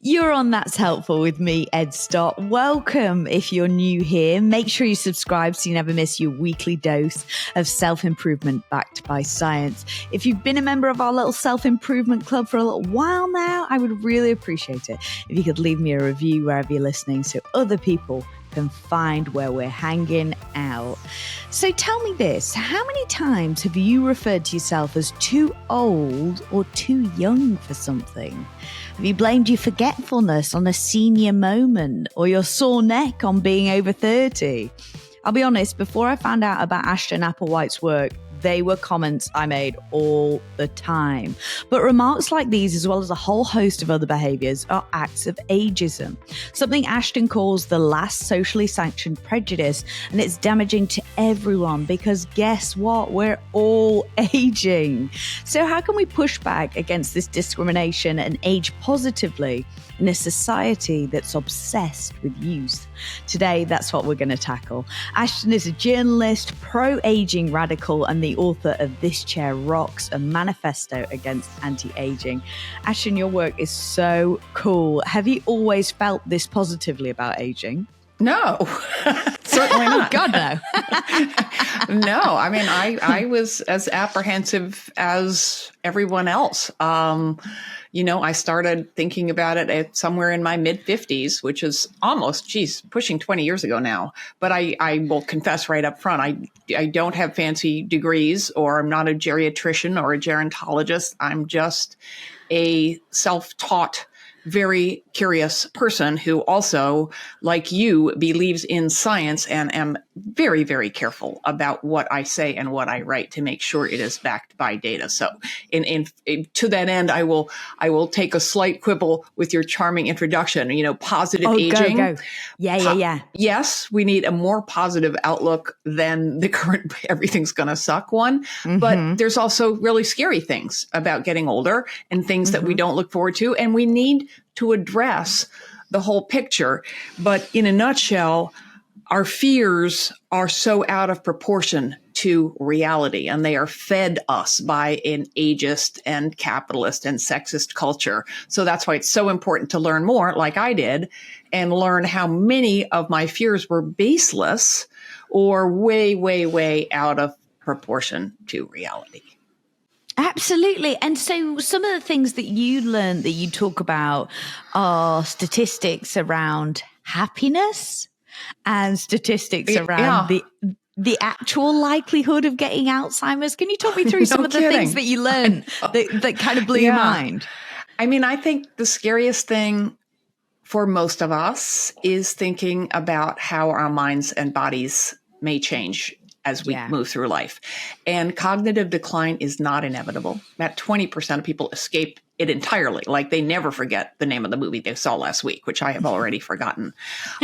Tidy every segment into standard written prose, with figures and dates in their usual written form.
You're on That's Helpful with me, Ed Stott. Welcome if you're new here. Make sure you subscribe so you never miss your weekly dose of self-improvement backed by science. If you've been a member of our little self-improvement club for a little while now, I would really appreciate it if you could leave me a review wherever you're listening so other people can find where we're hanging out. So tell me this, how many times have you referred to yourself as too old or too young for something? Have you blamed your forgetfulness on a senior moment or your sore neck on being over 30? I'll be honest, before I found out about Ashton Applewhite's work, they were comments I made all the time. But remarks like these, as well as a whole host of other behaviours, are acts of ageism, something Ashton calls the last socially sanctioned prejudice, and it's damaging to everyone because guess what? We're all aging. So how can we push back against this discrimination and age positively in a society that's obsessed with youth? Today, that's what we're going to tackle. Ashton is a journalist, pro-aging radical, and the author of This Chair Rocks, a manifesto against anti-aging. Ashton, your work is so cool. Have you always felt this positively about aging? No, certainly not. Oh, God, no. No, I mean, I was as apprehensive as everyone else. I started thinking about it at somewhere in my mid-50s, which is almost, pushing 20 years ago now. But I will confess right up front, I don't have fancy degrees, or I'm not a geriatrician or a gerontologist. I'm just a self-taught, very curious person who also, like you, believes in science and am very, very careful about what I say and what I write to make sure it is backed by data. So to that end, I will take a slight quibble with your charming introduction, positive aging. Go. Yeah. Yes, we need a more positive outlook than the current everything's going to suck one. Mm-hmm. But there's also really scary things about getting older and things that we don't look forward to. And we need to address the whole picture. But in a nutshell, our fears are so out of proportion to reality, and they are fed us by an ageist and capitalist and sexist culture. So that's why it's so important to learn more, like I did, and learn how many of my fears were baseless or way, way, way out of proportion to reality. Absolutely. And so some of the things that you learned that you talk about are statistics around happiness and statistics around the actual likelihood of getting Alzheimer's. Can you talk me through some of the things that you learned that kind of blew your mind? I mean, I think the scariest thing for most of us is thinking about how our minds and bodies may change as we move through life. And cognitive decline is not inevitable. About 20% of people escape it entirely. Like they never forget the name of the movie they saw last week, which I have already forgotten.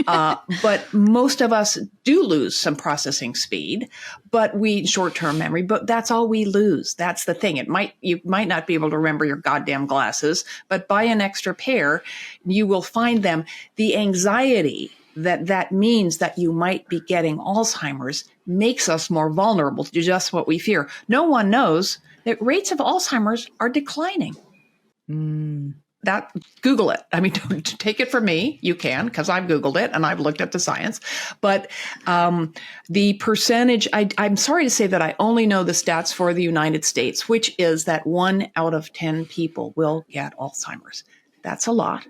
But most of us do lose some processing speed, short-term memory, but that's all we lose. That's the thing. You might not be able to remember your goddamn glasses, but buy an extra pair, you will find them. The anxiety that means that you might be getting Alzheimer's makes us more vulnerable to just what we fear. No one knows that rates of Alzheimer's are declining. Google it. I mean, don't take it from me. You can, because I've Googled it and I've looked at the science. But the percentage, I'm sorry to say that I only know the stats for the United States, which is that 1 out of 10 people will get Alzheimer's. That's a lot.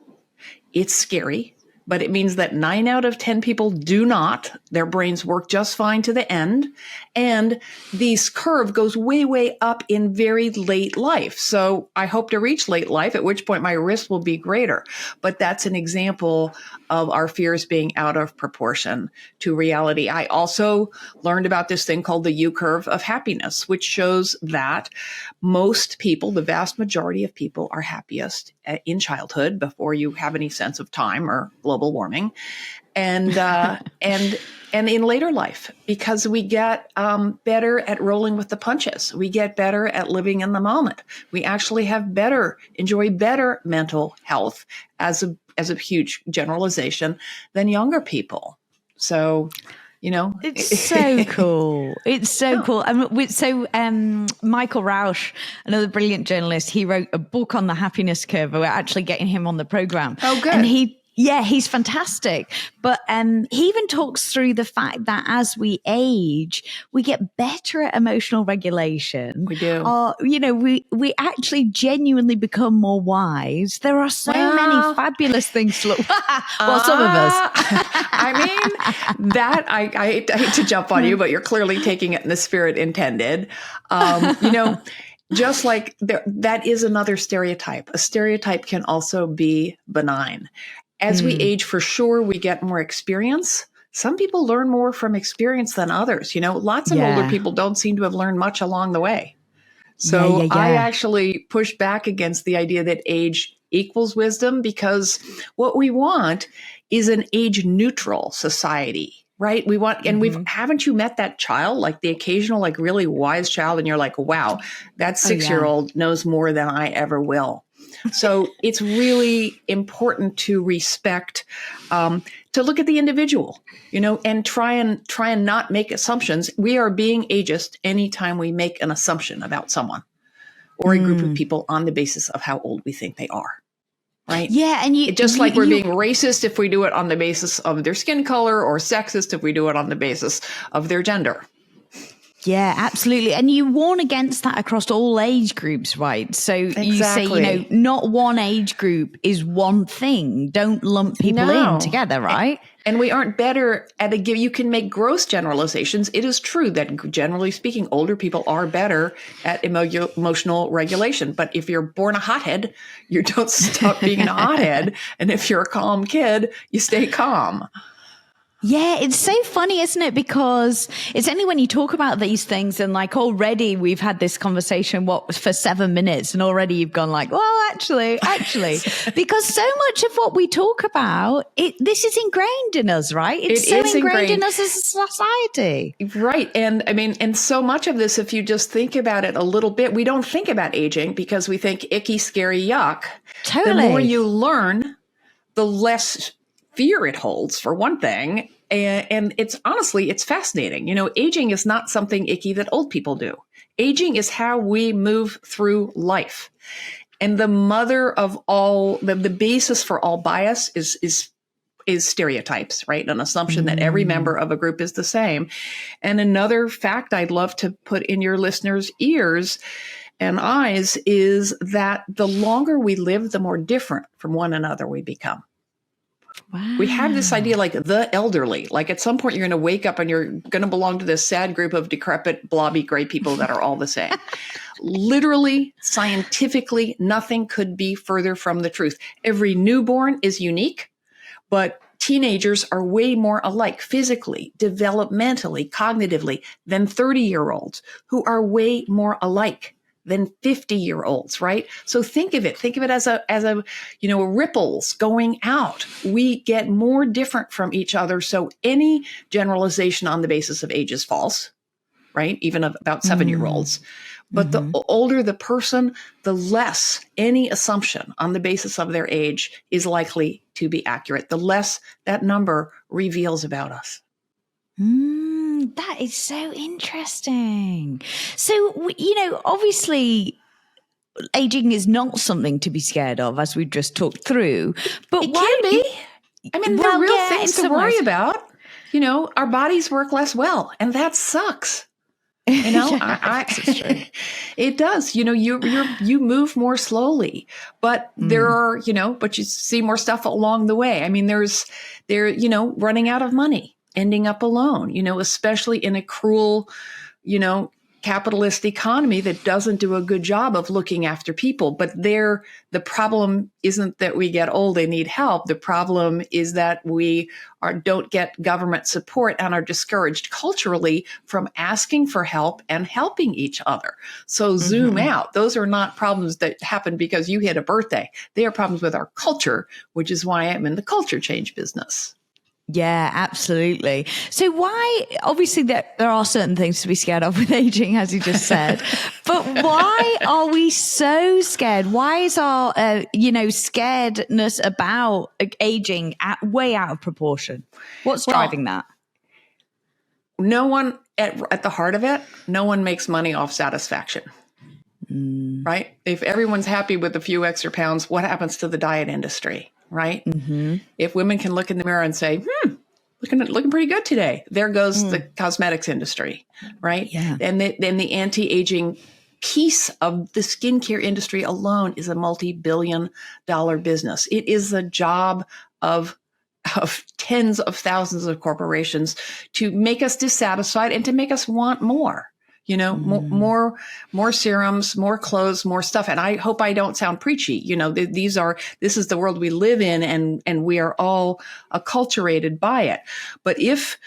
It's scary. But it means that 9 out of 10 people do not. Their brains work just fine to the end. And this curve goes way, way up in very late life. So I hope to reach late life, at which point my risk will be greater. But that's an example of our fears being out of proportion to reality. I also learned about this thing called the U-curve of happiness, which shows that most people, the vast majority of people, are happiest in childhood before you have any sense of time or global warming, and in later life, because we get better at rolling with the punches. We get better at living in the moment. We actually enjoy better mental health as a huge generalization than younger people. So It's so cool. It's so cool. Michael Rausch, another brilliant journalist, he wrote a book on the happiness curve. We're actually getting him on the program. Oh, good. And he's fantastic. But he even talks through the fact that as we age, we get better at emotional regulation. We do. We actually genuinely become more wise. There are so many fabulous things to look. Well, some of us. I mean, that I hate to jump on you, but you're clearly taking it in the spirit intended. Just like that is another stereotype. A stereotype can also be benign. As we age, for sure, we get more experience. Some people learn more from experience than others. Lots of older people don't seem to have learned much along the way. So I actually push back against the idea that age equals wisdom, because what we want is an age neutral society, right? We want, and haven't you met that child, like the occasional, like really wise child, and you're like, wow, that 6-year-old knows more than I ever will. So it's really important to respect, to look at the individual, and try and not make assumptions. We are being ageist anytime we make an assumption about someone or a group of people on the basis of how old we think they are. Right. Yeah. And we're being racist if we do it on the basis of their skin color, or sexist if we do it on the basis of their gender. Yeah, absolutely. And you warn against that across all age groups, right? So you say, not one age group is one thing. Don't lump people in together, right? And we aren't better at you can make gross generalizations. It is true that generally speaking, older people are better at emotional regulation. But if you're born a hothead, you don't stop being a hothead. And if you're a calm kid, you stay calm. Yeah, it's so funny, isn't it? Because it's only when you talk about these things and like already we've had this conversation for 7 minutes and already you've gone like, well, actually, because so much of what we talk about, this is ingrained in us, right? It's so ingrained in us as a society. Right. And I mean, and so much of this, if you just think about it a little bit, we don't think about aging because we think icky, scary, yuck. Totally. The more you learn, the less fear it holds, for one thing. And it's honestly, it's fascinating. Aging is not something icky that old people do. Aging is how we move through life. And the mother of all, the basis for all bias is stereotypes, right? An assumption that every member of a group is the same. And another fact I'd love to put in your listeners' ears and eyes is that the longer we live, the more different from one another we become. Wow. We have this idea like the elderly, like at some point you're going to wake up and you're going to belong to this sad group of decrepit, blobby, gray people that are all the same. Literally, scientifically, nothing could be further from the truth. Every newborn is unique, but teenagers are way more alike physically, developmentally, cognitively than 30-year-olds who are way more alike than 50-year-olds, right? So think of it as a ripples going out. We get more different from each other. So any generalization on the basis of age is false, right? Even about 7-year-olds. But the older the person, the less any assumption on the basis of their age is likely to be accurate. The less that number reveals about us. That is so interesting. So, obviously, aging is not something to be scared of, as we've just talked through. But it can be. I mean, there are real things to worry about. Our bodies work less well, and that sucks. It does. You move more slowly, but there are, but you see more stuff along the way. I mean, there's running out of money. Ending up alone, especially in a cruel, capitalist economy that doesn't do a good job of looking after people. But the problem isn't that we get old and need help. The problem is that we don't get government support and are discouraged culturally from asking for help and helping each other. So zoom out. Those are not problems that happen because you hit a birthday. They are problems with our culture, which is why I'm in the culture change business. Yeah, absolutely. So obviously there are certain things to be scared of with aging, as you just said, but why are we so scared? Why is our, scaredness about aging way out of proportion? What's driving that? Well, I think, I mean, and so much of this, if you just think about it a little bit, we don't think about aging because we think aging is no one at the heart of it, no one makes money off satisfaction, right? If everyone's happy with a few extra pounds, what happens to the diet industry, right? If women can look in the mirror and say, looking pretty good today, there goes the cosmetics industry, right? Yeah. And then the anti-aging piece of the skincare industry alone is a multi-billion-dollar business. It is the job of tens of thousands of corporations to make us dissatisfied and to make us want more. More serums, more clothes, more stuff. And I hope I don't sound preachy. This is the world we live in, and we are all acculturated by it. But if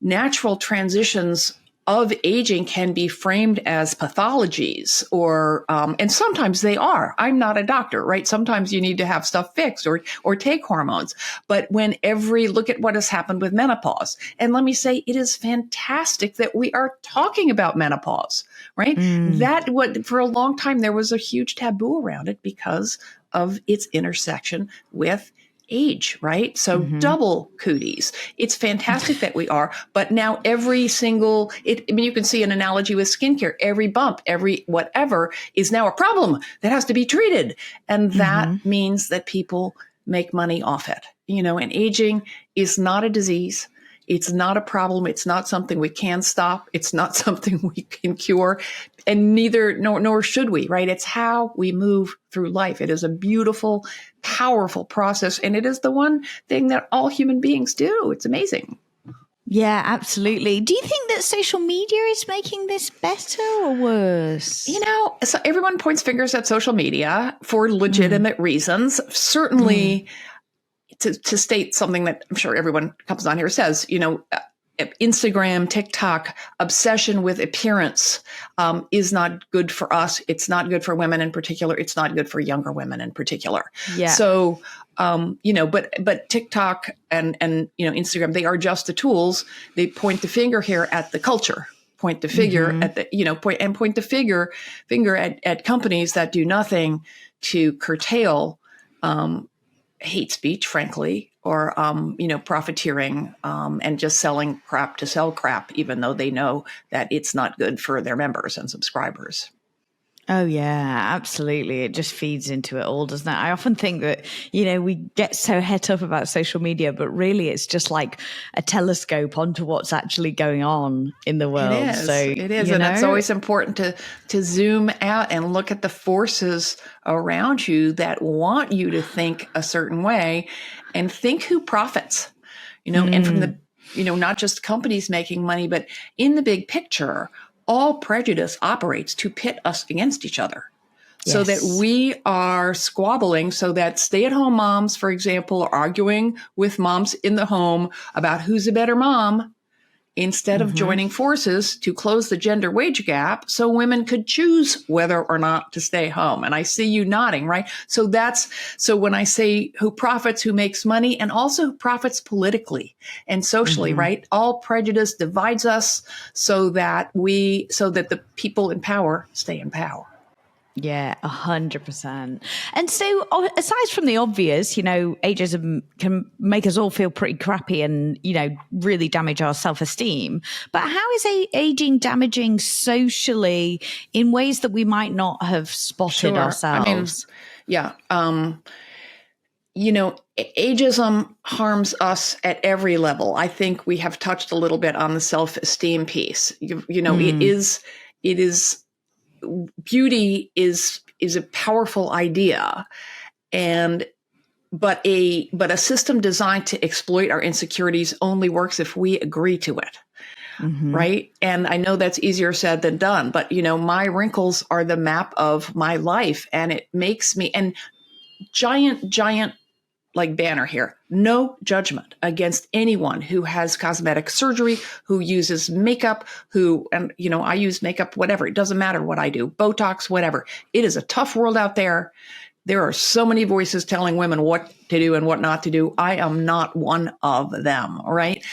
natural transitions of aging can be framed as pathologies, and sometimes they are. I'm not a doctor, right? Sometimes you need to have stuff fixed or take hormones. But look at what has happened with menopause. And let me say, it is fantastic that we are talking about menopause, right? For a long time, there was a huge taboo around it because of its intersection with age, right? So double cooties. It's fantastic that we are, but now you can see an analogy with skincare. Every bump, every whatever is now a problem that has to be treated. And that means that people make money off it. And aging is not a disease. It's not a problem. It's not something we can stop. It's not something we can cure, and nor should we, right? It's how we move through life. It is a beautiful, powerful process, and it is the one thing that all human beings do. It's amazing. Yeah, absolutely. Do you think that social media is making this better or worse? So everyone points fingers at social media for legitimate reasons. Certainly, to state something that I'm sure everyone comes on here says, Instagram, TikTok, obsession with appearance is not good for us. It's not good for women in particular. It's not good for younger women in particular. Yeah. So, but TikTok and Instagram, they are just the tools. They point the finger here at the culture. Point the figure at the point the finger at companies that do nothing to curtail hate speech, frankly, or, profiteering and just selling crap to sell crap, even though they know that it's not good for their members and subscribers. Oh, yeah, absolutely. It just feeds into it all, doesn't it? I often think that, we get so het up about social media, but really it's just like a telescope onto what's actually going on in the world. It is. And it's always important to zoom out and look at the forces around you that want you to think a certain way and think who profits, and from the, not just companies making money, but in the big picture, all prejudice operates to pit us against each other. Yes. So that we are squabbling, so that stay-at-home moms, for example, are arguing with moms in the home about who's a better mom, instead of joining forces to close the gender wage gap so women could choose whether or not to stay home. And I see you nodding, right? So when I say who profits, who makes money, and also who profits politically and socially, right? All prejudice divides us so that the people in power stay in power. Yeah, 100%. And so aside from the obvious, ageism can make us all feel pretty crappy and, really damage our self-esteem. But how is aging damaging socially in ways that we might not have spotted ourselves? Ageism harms us at every level. I think we have touched a little bit on the self-esteem piece. It is beauty is a powerful idea, but a system designed to exploit our insecurities only works if we agree to it. Right. And I know that's easier said than done, but my wrinkles are the map of my life, and it makes me, and giant like banner here, no judgment against anyone who has cosmetic surgery, who uses makeup, I use makeup, whatever. It doesn't matter what I do, Botox, whatever. It is a tough world out there. There are so many voices telling women what to do and what not to do. I am not one of them, right?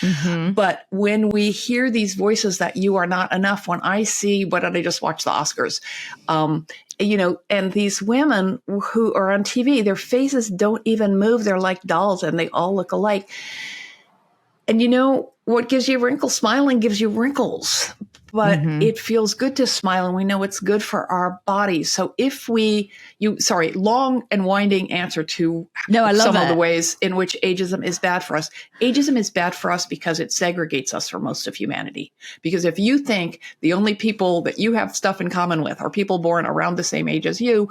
But when we hear these voices that you are not enough, when I see, what did I just watch the Oscars? And these women who are on TV, their faces don't even move. They're like dolls and they all look alike. And what gives you wrinkles? Smiling gives you wrinkles, but it feels good to smile, and we know it's good for our bodies. So long and winding answer to some of the ways in which ageism is bad for us. Ageism is bad for us because it segregates us from most of humanity. Because if you think the only people that you have stuff in common with are people born around the same age as you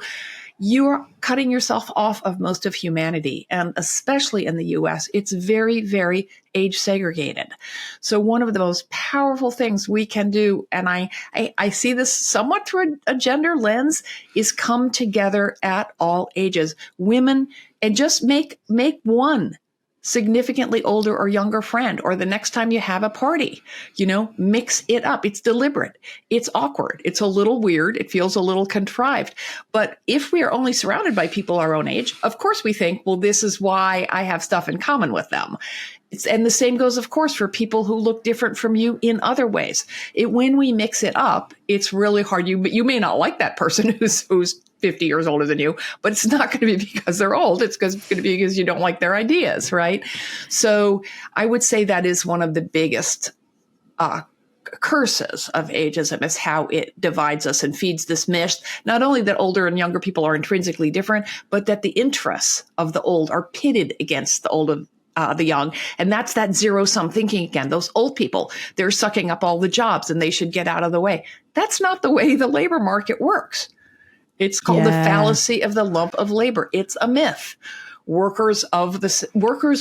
are cutting yourself off of most of humanity. And especially in the US, it's very, very age segregated. So one of the most powerful things we can do, and I see this somewhat through a gender lens, is come together at all ages. Women, and just make one significantly older or younger friend, or the next time you have a party, mix it up. It's deliberate. It's awkward. It's a little weird. It feels a little contrived. But if we are only surrounded by people our own age, of course we think, well, this is why I have stuff in common with them. And the same goes, of course, for people who look different from you in other ways. When we mix it up, it's really hard. You may not like that person who's 50 years older than you, but it's not going to be because they're old. It's going to be because you don't like their ideas, right? So I would say that is one of the biggest curses of ageism, is how it divides us and feeds this myth, not only that older and younger people are intrinsically different, but that the interests of the old are pitted against the young. And that's that zero-sum thinking again. Those old people, they're sucking up all the jobs and they should get out of the way. That's not the way the labor market works. It's called the fallacy of the lump of labor. It's a myth. Workers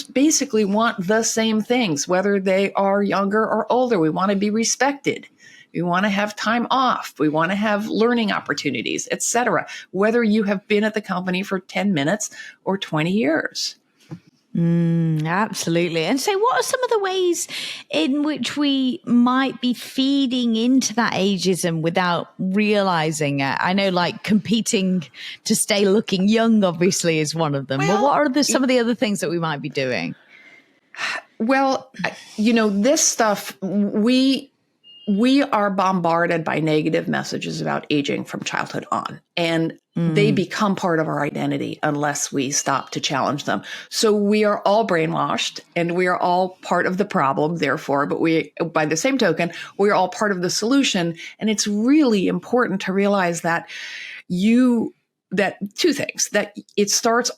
basically want the same things, whether they are younger or older. We want to be respected. We want to have time off. We want to have learning opportunities, etc., whether you have been at the company for 10 minutes or 20 years. Absolutely. And so what are some of the ways in which we might be feeding into that ageism without realizing it? I know, like, competing to stay looking young, obviously, is one of them. But what are some of the other things that we might be doing? Well, this stuff, we are bombarded by negative messages about aging from childhood on, and they become part of our identity unless we stop to challenge them. So we are all brainwashed, and we are all part of the problem, therefore, but by the same token, we are all part of the solution. And it's really important to realize that two things, that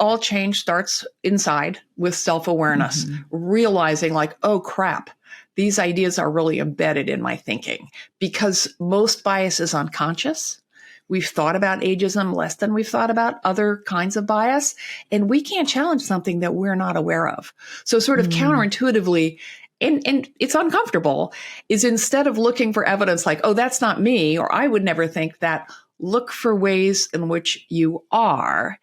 all change starts inside with self-awareness, realizing like, oh crap, these ideas are really embedded in my thinking, because most bias is unconscious. We've thought about ageism less than we've thought about other kinds of bias, and we can't challenge something that we're not aware of. So sort of counterintuitively, and it's uncomfortable, is instead of looking for evidence like, oh, that's not me, or I would never think that, look for ways in which you are,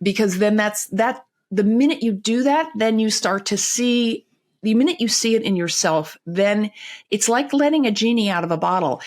because then the minute you do that, then you start to see. The minute you see it in yourself, then it's like letting a genie out of a bottle.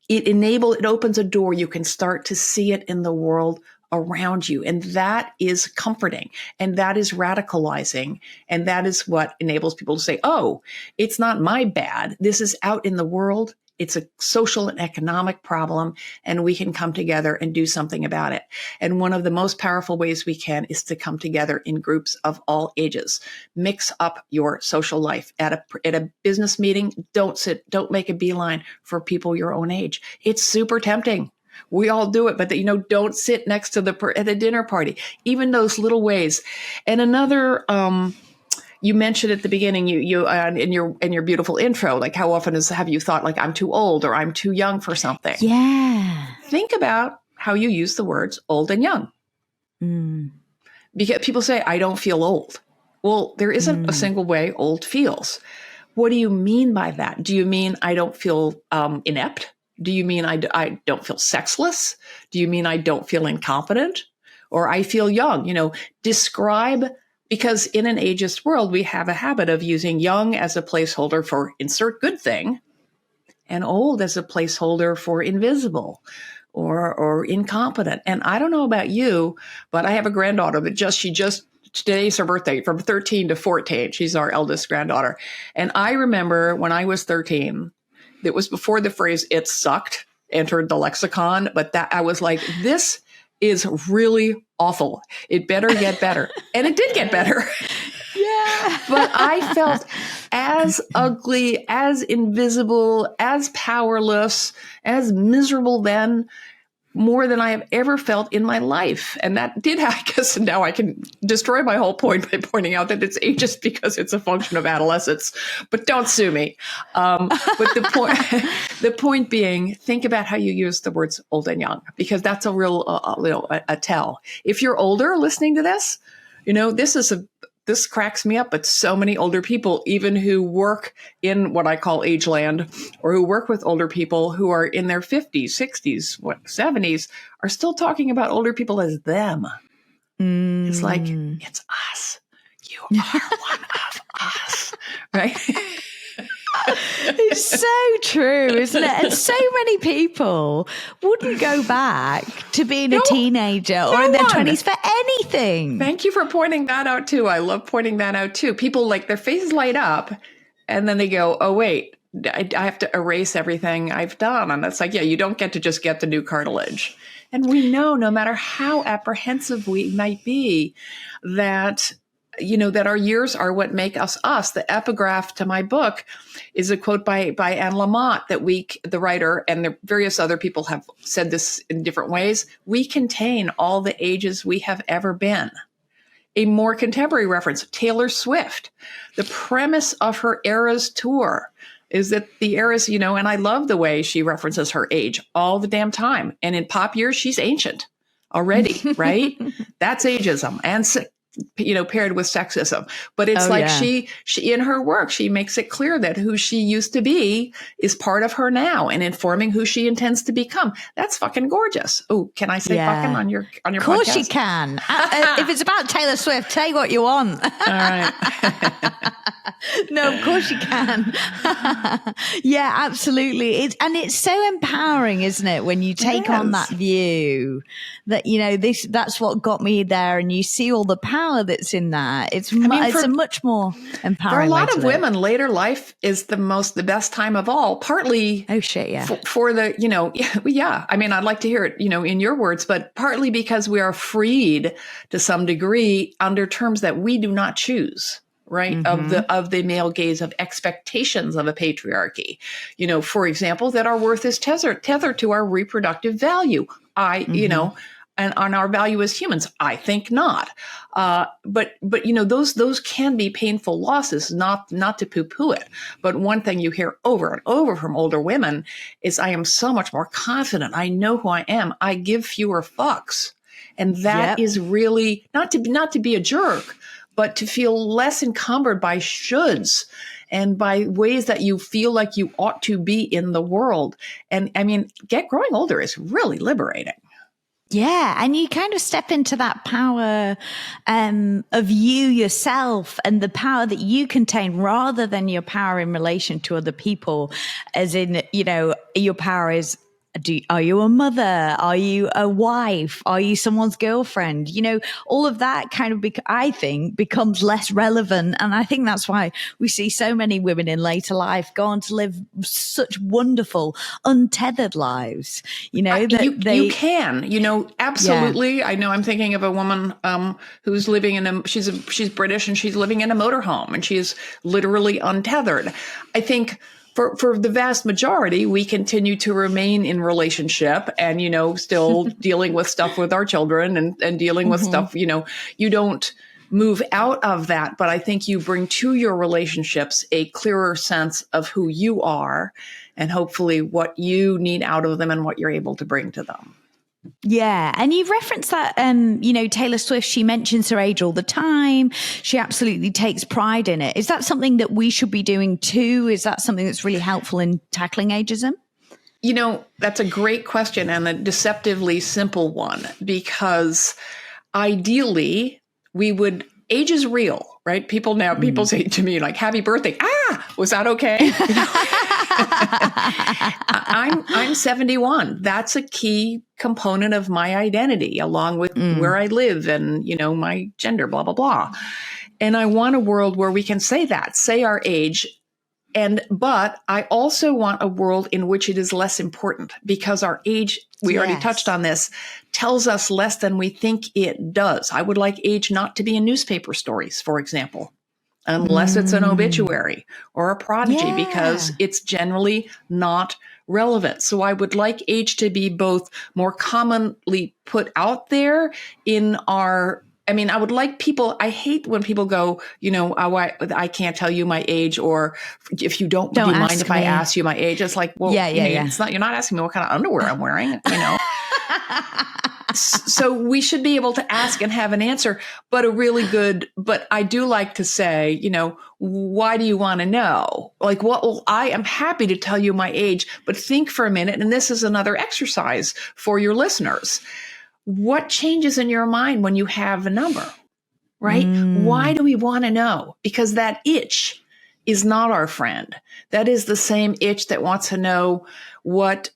It opens a door. You can start to see it in the world around you. And that is comforting. And that is radicalizing. And that is what enables people to say, oh, it's not my bad. This is out in the world. It's a social and economic problem, and we can come together and do something about it. And one of the most powerful ways we can is to come together in groups of all ages. Mix up your social life. At a business meeting, don't make a beeline for people your own age. It's super tempting. We all do it, but don't sit next to at a dinner party. Even those little ways. And another, you mentioned at the beginning, you in your beautiful intro, like how often have you thought like I'm too old or I'm too young for something? Yeah. Think about how you use the words old and young. Because people say, I don't feel old. Well, there isn't a single way old feels. What do you mean by that? Do you mean I don't feel inept? Do you mean I don't feel sexless? Do you mean I don't feel incompetent? Or I feel young? Describe. Because in an ageist world, we have a habit of using young as a placeholder for insert good thing, and old as a placeholder for invisible or incompetent. And I don't know about you, but I have a granddaughter that today's her birthday, from 13 to 14. She's our eldest granddaughter. And I remember when I was 13, it was before the phrase "it sucked" entered the lexicon, but that I was like, this is really awful. It better get better. And it did get better. Yeah. But I felt as ugly, as invisible, as powerless, as miserable then, more than I have ever felt in my life. And that did, I guess, now I can destroy my whole point by pointing out that it's ageist because it's a function of adolescence. But don't sue me. But the point being, think about how you use the words old and young, because that's a real, a tell. If you're older listening to this, this cracks me up, but so many older people, even who work in what I call age land, or who work with older people who are in their 50s, 60s, 70s, are still talking about older people as them. It's like, it's us. You are one of us, right? It's so true, isn't it? And so many people wouldn't go back to being a teenager or in their 20s for anything. Thank you for pointing that out too. I love pointing that out too. People, like, their faces light up and then they go, oh, wait, I have to erase everything I've done. And it's like, yeah, you don't get to just get the new cartilage. And we know, no matter how apprehensive we might be, that that our years are what make us us. The epigraph to my book is a quote by Anne Lamott that the writer, and the various other people have said this in different ways, we contain all the ages we have ever been. A more contemporary reference, Taylor Swift. The premise of her Eras tour is that the Eras, and I love the way she references her age all the damn time. And in pop years, she's ancient already, right? That's ageism. And paired with sexism. But it's she in her work, she makes it clear that who she used to be is part of her now and informing who she intends to become. That's fucking gorgeous. Oh, can I say fucking on your podcast? Of course you can. If it's about Taylor Swift, say what you want. All right. No, of course you can. Yeah, absolutely. It's so empowering, isn't it, when you take on that view that, that's what got me there, and you see all the power that's in that. It's a much more empowering. For a lot of women, later life is the best time of all. Partly, for the I mean, I'd like to hear it, in your words, but partly because we are freed to some degree under terms that we do not choose. Right. Mm-hmm. Of the male gaze, of expectations of a patriarchy, for example, that our worth is tethered to our reproductive value. And on our value as humans, I think not. But those can be painful losses, not to poo-poo it. But one thing you hear over and over from older women is, I am so much more confident. I know who I am. I give fewer fucks. And that is really not to be a jerk, but to feel less encumbered by shoulds and by ways that you feel like you ought to be in the world. And I mean, growing older is really liberating. Yeah. And you kind of step into that power of you yourself and the power that you contain, rather than your power in relation to other people, as in, your power is, are you a mother? Are you a wife? Are you someone's girlfriend? All of that kind of, I think, becomes less relevant. And I think that's why we see so many women in later life go on to live such wonderful, untethered lives. You can, absolutely. Yeah. I know I'm thinking of a woman who's living she's British, and she's living in a motorhome, and she is literally untethered. I think for the vast majority, we continue to remain in relationship and, still dealing with stuff with our children and dealing with stuff, you don't move out of that. But I think you bring to your relationships a clearer sense of who you are and hopefully what you need out of them and what you're able to bring to them. Yeah. And you've referenced that, Taylor Swift, she mentions her age all the time. She absolutely takes pride in it. Is that something that we should be doing too? Is that something that's really helpful in tackling ageism? That's a great question, and a deceptively simple one, because ideally age is real, right? People say to me, like, happy birthday. Was that okay? I'm 71. That's a key component of my identity, along with where I live and, my gender, blah, blah, blah. And I want a world where we can say our age. But I also want a world in which it is less important, because our age, we already touched on this, tells us less than we think it does. I would like age not to be in newspaper stories, for example. unless it's an obituary or a prodigy, because Yeah. it's generally not relevant. So I would like age to be both more commonly put out there in our, I mean, I would like people, I hate when people go, oh, I can't tell you my age, or if you don't, do you mind ask if I me. ask you my age? It's like, well, Yeah. it's not, you're not asking me what kind of underwear I'm wearing, So we should be able to ask and have an answer, but but I do like to say, why do you want to know? Like, well, I am happy to tell you my age, but think for a minute. And this is another exercise for your listeners. What changes in your mind when you have a number, right? Why do we want to know? Because that itch is not our friend. That is the same itch that wants to know what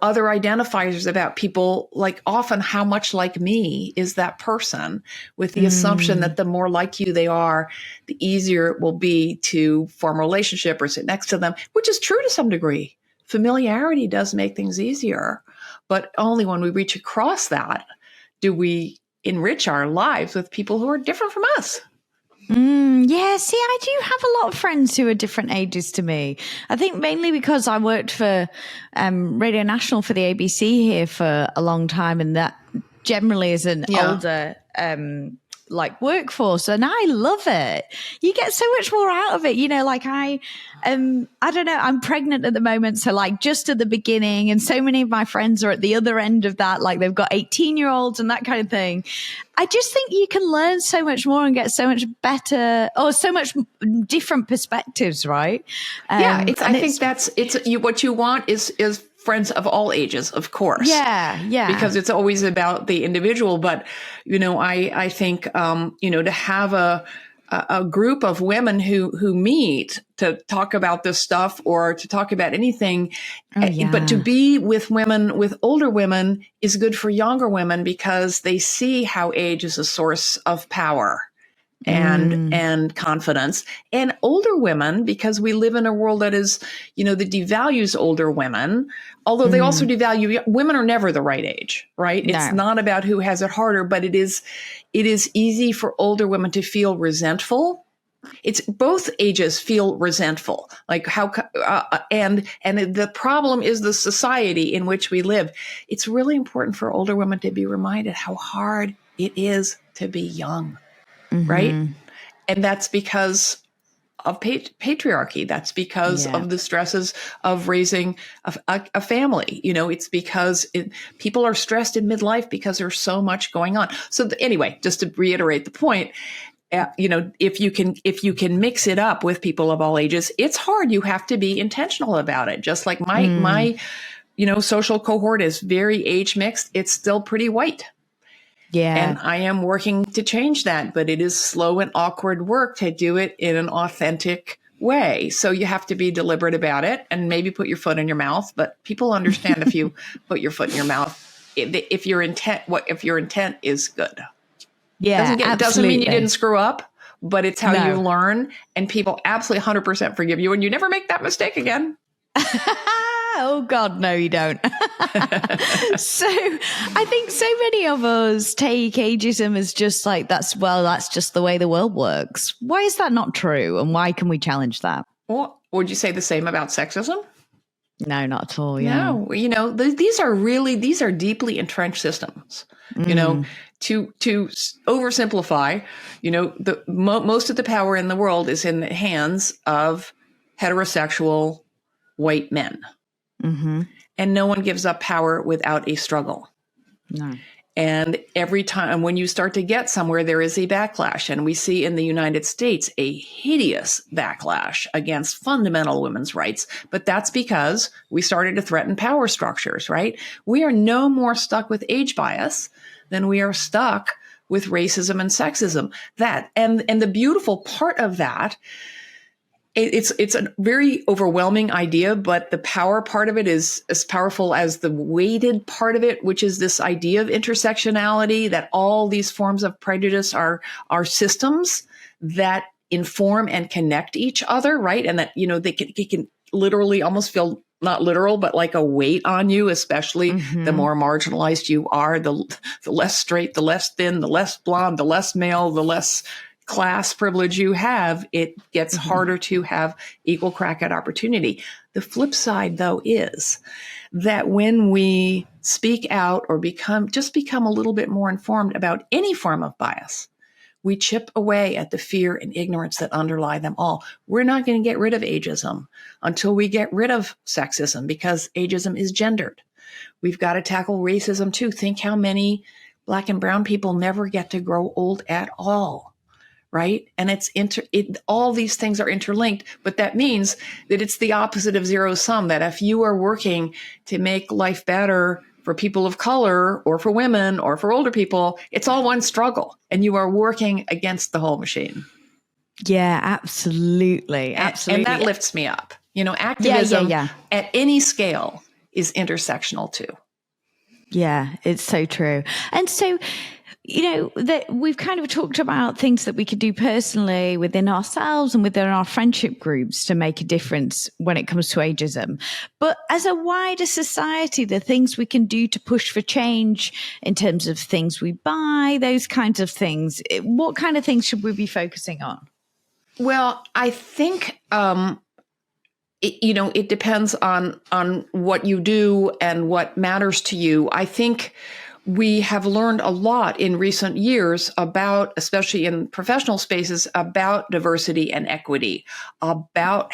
other identifiers about people, like often how much like me is that person, with the assumption that the more like you they are, the easier it will be to form a relationship or sit next to them, which is true to some degree. Familiarity does make things easier, but only when we reach across that do we enrich our lives with people who are different from us. Yeah, see, I do have a lot of friends who are different ages to me. I think mainly because I worked for Radio National for the ABC here for a long time, and that generally is an older workforce, and I love it. You get so much more out of it, like I don't know, I'm pregnant at the moment, so like just at the beginning, and so many of my friends are at the other end of that, like they've got 18-year-olds and that kind of thing. I just think you can learn so much more and get so much better, or so much different perspectives, right? I think that's what you want is friends of all ages, of course. Yeah. Because it's always about the individual. But, I think, to have a group of women who meet to talk about this stuff or to talk about anything, but to be with older women is good for younger women, because they see how age is a source of power and confidence. And older women, because we live in a world that is, that devalues older women, although they also devalue, women are never the right age, right? No. It's not about who has it harder, but it is easy for older women to feel resentful. It's both ages feel resentful, like how, and the problem is the society in which we live. It's really important for older women to be reminded how hard it is to be young. Right. And that's because of patriarchy. That's because of the stresses of raising a family. It's because people are stressed in midlife because there's so much going on. So anyway, just to reiterate the point, if you can mix it up with people of all ages, it's hard. You have to be intentional about it. Just like my social cohort is very age mixed. It's still pretty white. Yeah. And I am working to change that, but it is slow and awkward work to do it in an authentic way. So you have to be deliberate about it and maybe put your foot in your mouth, but people understand if you put your foot in your mouth, if your intent is good. Yeah. It doesn't mean you didn't screw up, but it's how you learn, and people absolutely 100% forgive you, and you never make that mistake again. Oh God, no, you don't. So I think so many of us take ageism as just like, that's just the way the world works. Why is that not true? And why can we challenge that? Well, would you say the same about sexism? No, not at all. Yeah. No, these are deeply entrenched systems. To oversimplify, most of the power in the world is in the hands of heterosexual white men. And no one gives up power without a struggle. No. And every time when you start to get somewhere, there is a backlash. And we see in the United States a hideous backlash against fundamental women's rights. But that's because we started to threaten power structures, right? We are no more stuck with age bias than we are stuck with racism and sexism. And the beautiful part of that, it's a very overwhelming idea, but the power part of it is as powerful as the weighted part of it, which is this idea of intersectionality, that all these forms of prejudice are systems that inform and connect each other, right? And that, they can literally almost feel, not literal, but like a weight on you, especially the more marginalized you are, the less straight, the less thin, the less blonde, the less male, the less class privilege you have, it gets harder to have equal crack at opportunity. The flip side, though, is that when we speak out or become a little bit more informed about any form of bias, we chip away at the fear and ignorance that underlie them all. We're not going to get rid of ageism until we get rid of sexism, because ageism is gendered. We've got to tackle racism too. Think how many Black and brown people never get to grow old at all, right? And all these things are interlinked, but that means that it's the opposite of zero sum, that if you are working to make life better for people of color or for women or for older people, it's all one struggle, and you are working against the whole machine. Yeah, absolutely. Absolutely. And that lifts me up. Activism at any scale is intersectional too. Yeah, it's so true. And so, that we've kind of talked about things that we could do personally within ourselves and within our friendship groups to make a difference when it comes to ageism. But as a wider society, the things we can do to push for change in terms of things we buy, those kinds of things, what kind of things should we be focusing on? Well, I think, it depends on what you do and what matters to you. I think we have learned a lot in recent years about, especially in professional spaces, about diversity and equity, about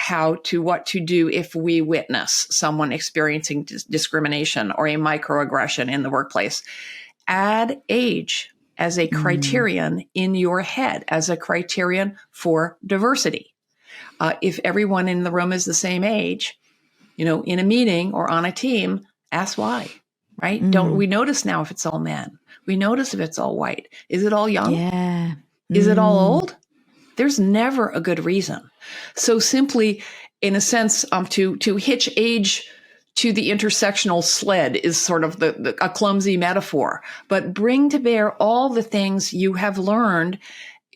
what to do if we witness someone experiencing discrimination or a microaggression in the workplace. Add age as a criterion in your head, as a criterion for diversity. If everyone in the room is the same age, in a meeting or on a team, ask why. Right? Don't we notice now if it's all men? We notice if it's all white. Is it all young? Yeah. Is it all old? There's never a good reason. So simply, in a sense, to hitch age to the intersectional sled is sort of a clumsy metaphor, but bring to bear all the things you have learned.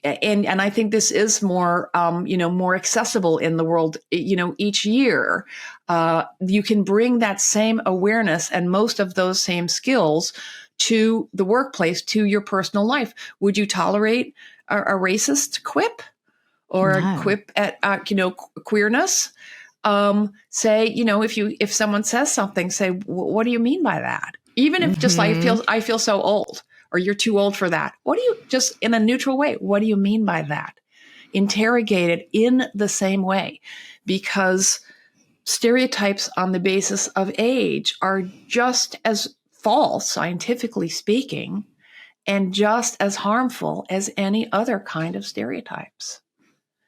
And I think this is more, more accessible in the world, each year. You can bring that same awareness and most of those same skills to the workplace, to your personal life. Would you tolerate a racist quip or a quip at, queerness? Say, if someone says something, say, what do you mean by that? Even if just I feel so old, or you're too old for that. What do you, just in a neutral way, what do you mean by that? Interrogate it in the same way, because stereotypes on the basis of age are just as false, scientifically speaking, and just as harmful as any other kind of stereotypes.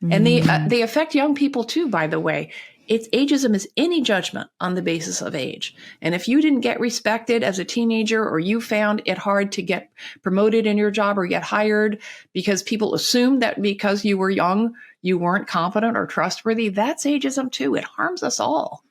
And they affect young people too, by the way. Ageism is any judgment on the basis of age. And if you didn't get respected as a teenager, or you found it hard to get promoted in your job or get hired because people assumed that because you were young, you weren't competent or trustworthy, that's ageism too. It harms us all.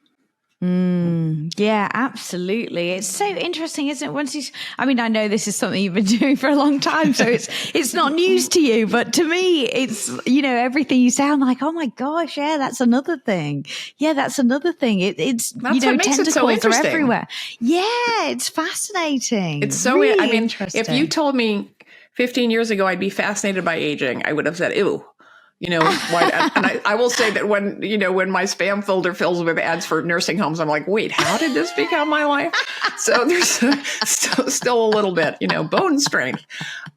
Yeah, absolutely. It's so interesting, isn't it? I know this is something you've been doing for a long time, so it's not news to you, but to me, it's, everything you say, I'm like, oh my gosh, yeah, that's another thing. Yeah, that's another thing. It's, that's what makes it so interesting. Are everywhere. Yeah, it's fascinating. It's so, really interesting. If you told me 15 years ago I'd be fascinated by aging, I would have said, ew. And I will say that when my spam folder fills with ads for nursing homes, I'm like, wait, how did this become my life? So there's still a little bit, bone strength,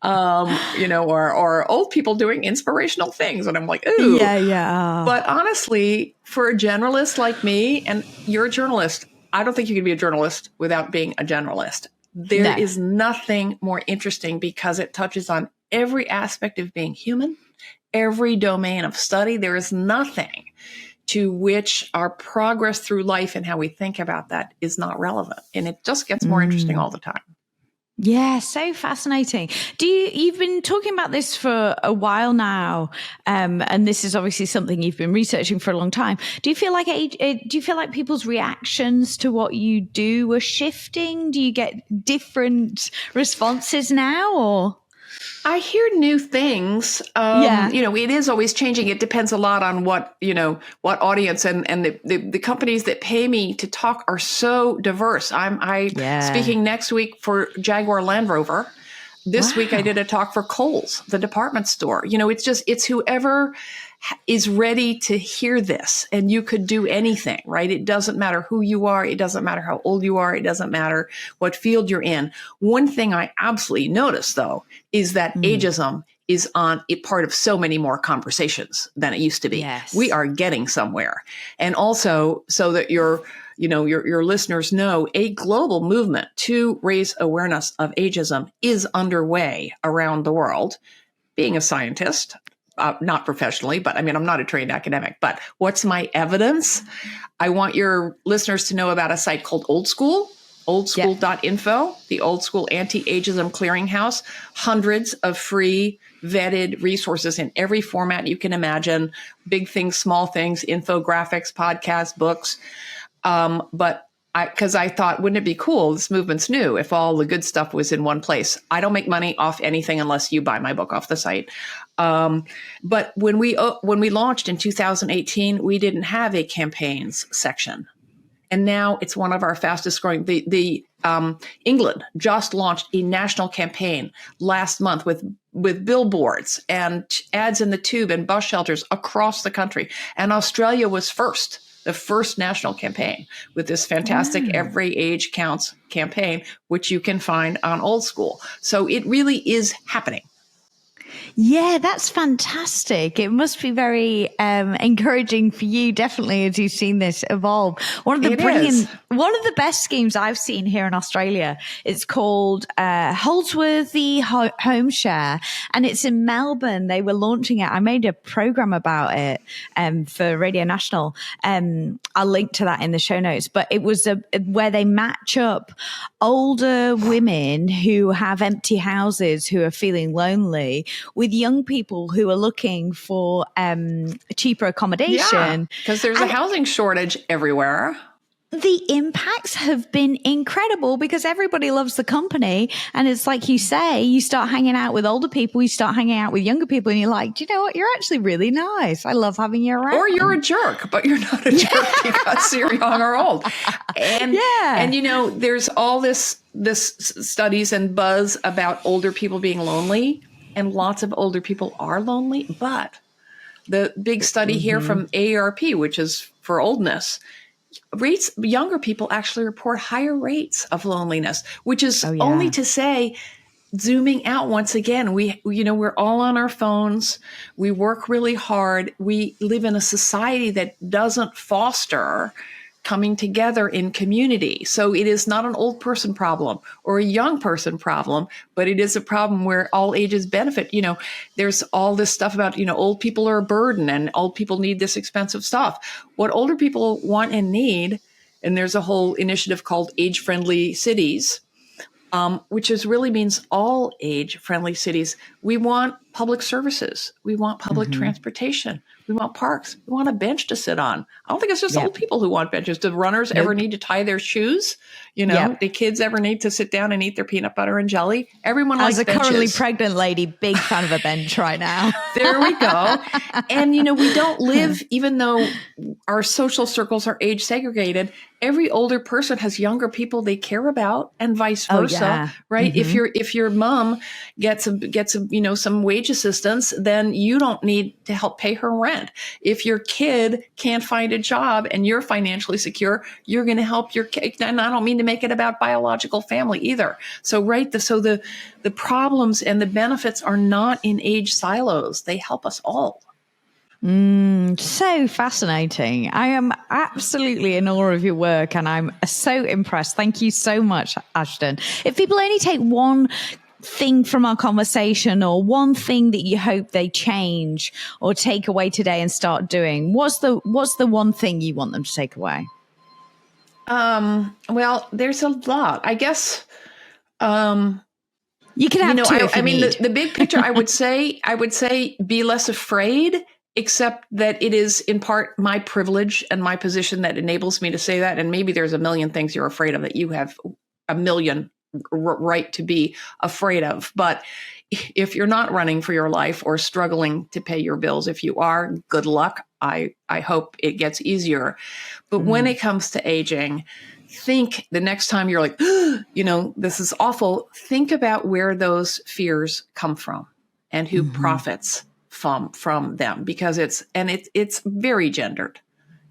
or old people doing inspirational things. And I'm like, ooh. Yeah. But honestly, for a generalist like me, and you're a journalist, I don't think you can be a journalist without being a generalist. There is nothing more interesting, because it touches on every aspect of being human, every domain of study. There is nothing to which our progress through life and how we think about that is not relevant. And it just gets more interesting all the time. Yeah, so fascinating. You've been talking about this for a while now, and this is obviously something you've been researching for a long time. Do you feel like people's reactions to what you do are shifting? Do you get different responses now, or? I hear new things. It is always changing. It depends a lot on what audience, and the companies that pay me to talk are so diverse. I'm speaking next week for Jaguar Land Rover. This week I did a talk for Kohl's, the department store. It's whoever is ready to hear this, and you could do anything, right? It doesn't matter who you are. It doesn't matter how old you are. It doesn't matter what field you're in. One thing I absolutely noticed, though, is that ageism is on a part of so many more conversations than it used to be. Yes. We are getting somewhere. And also, so that your listeners know, a global movement to raise awareness of ageism is underway around the world. Being a scientist, not professionally, but I'm not a trained academic, but what's my evidence? I want your listeners to know about a site called Old School, oldschool.info, the Old School Anti-Ageism Clearinghouse, hundreds of free vetted resources in every format you can imagine, big things, small things, infographics, podcasts, books. Because I thought, wouldn't it be cool? This movement's new. If all the good stuff was in one place, I don't make money off anything unless you buy my book off the site. But when we launched in 2018, we didn't have a campaigns section, and now it's one of our fastest growing. England just launched a national campaign last month with billboards and ads in the tube and bus shelters across the country, and Australia was the first national campaign with this fantastic Every Age Counts campaign, which you can find on Old School. So it really is happening. Yeah, that's fantastic. It must be very encouraging for you, definitely, as you've seen this evolve. One of the best schemes I've seen here in Australia, it's called Holdsworthy Home Share, and it's in Melbourne. They were launching it. I made a program about it for Radio National. I'll link to that in the show notes. But it was where they match up older women who have empty houses, who are feeling lonely, with young people who are looking for cheaper accommodation. Because there's a housing shortage everywhere. The impacts have been incredible because everybody loves the company. And it's like you say, you start hanging out with older people, you start hanging out with younger people, and you're like, do you know what? You're actually really nice. I love having you around. Or you're a jerk, but you're not a jerk because you're young or old. And there's all this studies and buzz about older people being lonely, and lots of older people are lonely. But the big study here from AARP, which is for oldness, younger people actually report higher rates of loneliness, which is only to say, zooming out once again, we're all on our phones. We work really hard. We live in a society that doesn't foster coming together in community. So it is not an old person problem or a young person problem, but it is a problem where all ages benefit. There's all this stuff about, old people are a burden and old people need this expensive stuff. What older people want and need, and there's a whole initiative called Age-Friendly Cities, which really means all age-friendly cities. We want public services. We want public transportation. We want parks. We want a bench to sit on. I don't think it's just old people who want benches. Do runners ever need to tie their shoes? Do kids ever need to sit down and eat their peanut butter and jelly? Everyone likes benches. As a currently pregnant lady, big fan of a bench right now. There we go. And, we don't live, even though our social circles are age segregated, every older person has younger people they care about and vice versa, right? If your mom gets some wage assistance, then you don't need to help pay her rent. If your kid can't find a job and you're financially secure, you're going to help your kid. And I don't mean to make it about biological family either. So, the problems and the benefits are not in age silos. They help us all. So fascinating. I am absolutely in awe of your work, and I'm so impressed. Thank you so much, Ashton. If people only take one thing from our conversation, or one thing that you hope they change or take away today and start doing, what's the one thing you want them to take away? Well, there's a lot, I guess. You can have two if you need. The big picture, I would say be less afraid, except that it is in part my privilege and my position that enables me to say that. And maybe there's a million things you're afraid of that you have a million right to be afraid of. But if you're not running for your life or struggling to pay your bills, if you are, good luck. I hope it gets easier. But when it comes to aging, think the next time you're like, this is awful, think about where those fears come from and who profits from them, because it's very gendered.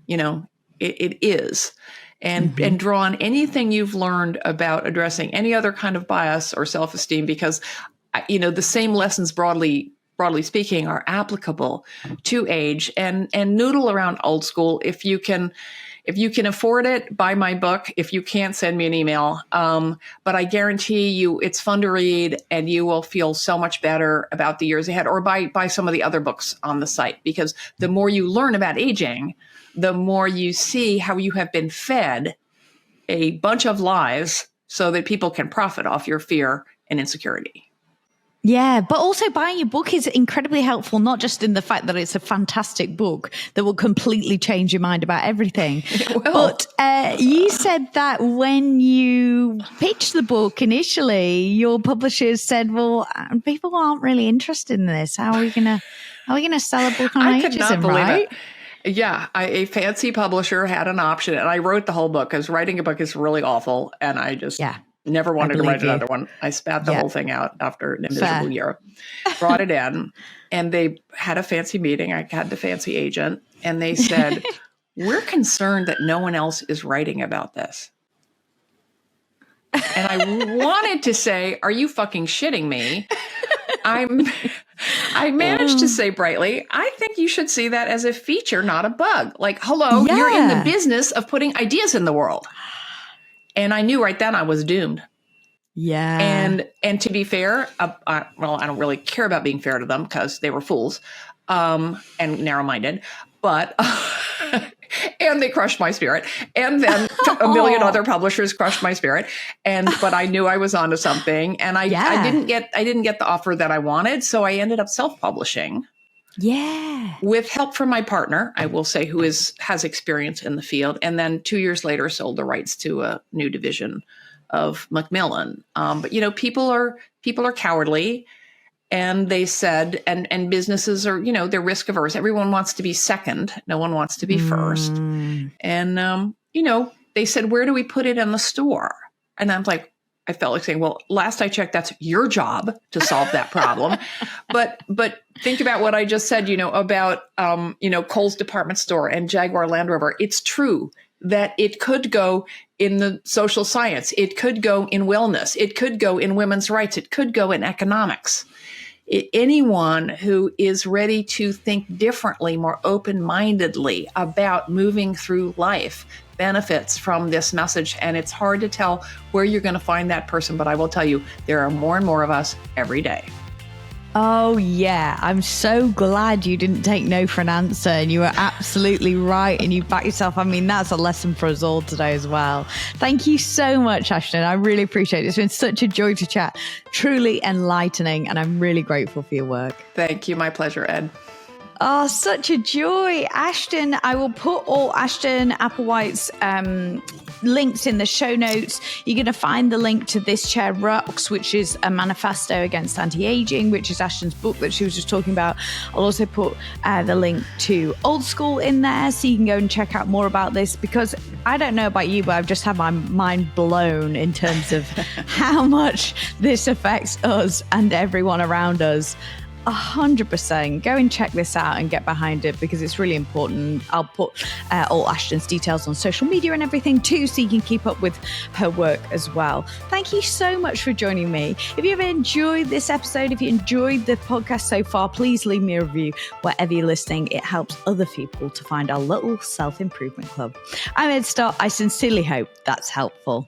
It is. And draw on anything you've learned about addressing any other kind of bias or self-esteem, because, the same lessons broadly speaking are applicable to age, and noodle around old school. If you can afford it, buy my book. If you can't, send me an email. But I guarantee you it's fun to read, and you will feel so much better about the years ahead, or buy some of the other books on the site, because the more you learn about aging, the more you see how you have been fed a bunch of lies so that people can profit off your fear and insecurity. Yeah, but also buying your book is incredibly helpful, not just in the fact that it's a fantastic book that will completely change your mind about everything. But you said that when you pitched the book initially, your publishers said, well, people aren't really interested in this. How are we going to sell a book on ageism, could not believe right? it. Yeah, a fancy publisher had an option, and I wrote the whole book, because writing a book is really awful, and I just never wanted to write another one. I spat the whole thing out after a miserable year. Brought it in, and they had a fancy meeting. I had the fancy agent, and they said, we're concerned that no one else is writing about this. And I wanted to say, are you fucking shitting me? I managed to say brightly, I think you should see that as a feature, not a bug. Like, hello, you're in the business of putting ideas in the world. And I knew right then I was doomed. Yeah. And to be fair, I don't really care about being fair to them, because they were fools and narrow-minded. But and they crushed my spirit. And then a million other publishers crushed my spirit. But I knew I was onto something. And I didn't get the offer that I wanted. So I ended up self-publishing. Yeah. With help from my partner, I will say, who has experience in the field. And then 2 years later, sold the rights to a new division of Macmillan. But people are cowardly. And they said, and businesses are, they're risk averse. Everyone wants to be second. No one wants to be first. And, they said, where do we put it in the store? And I'm like, I felt like saying, well, last I checked, that's your job to solve that problem. But think about what I just said, about, Kohl's department store and Jaguar Land Rover. It's true that it could go in the social science. It could go in wellness. It could go in women's rights. It could go in economics. Anyone who is ready to think differently, more open-mindedly about moving through life benefits from this message. And it's hard to tell where you're going to find that person. But I will tell you, there are more and more of us every day. Oh, yeah. I'm so glad you didn't take no for an answer, and you were absolutely right, and you backed yourself. I mean, that's a lesson for us all today as well. Thank you so much, Ashton. I really appreciate it. It's been such a joy to chat. Truly enlightening, and I'm really grateful for your work. Thank you. My pleasure, Ed. Oh, such a joy. Ashton, I will put all Ashton Applewhite's links in the show notes. You're going to find the link to This Chair Rocks, which is a manifesto against anti-aging, which is Ashton's book that she was just talking about. I'll also put the link to Old School in there, so you can go and check out more about this, because I don't know about you, but I've just had my mind blown in terms of how much this affects us and everyone around us. 100%. Go and check this out and get behind it, because it's really important. I'll put all Ashton's details on social media and everything too, so you can keep up with her work as well. Thank you so much for joining me. If you ever enjoyed this episode, if you enjoyed the podcast so far, please leave me a review wherever you're listening. It helps other people to find our little self-improvement club. I'm Ed Stott. I sincerely hope that's helpful.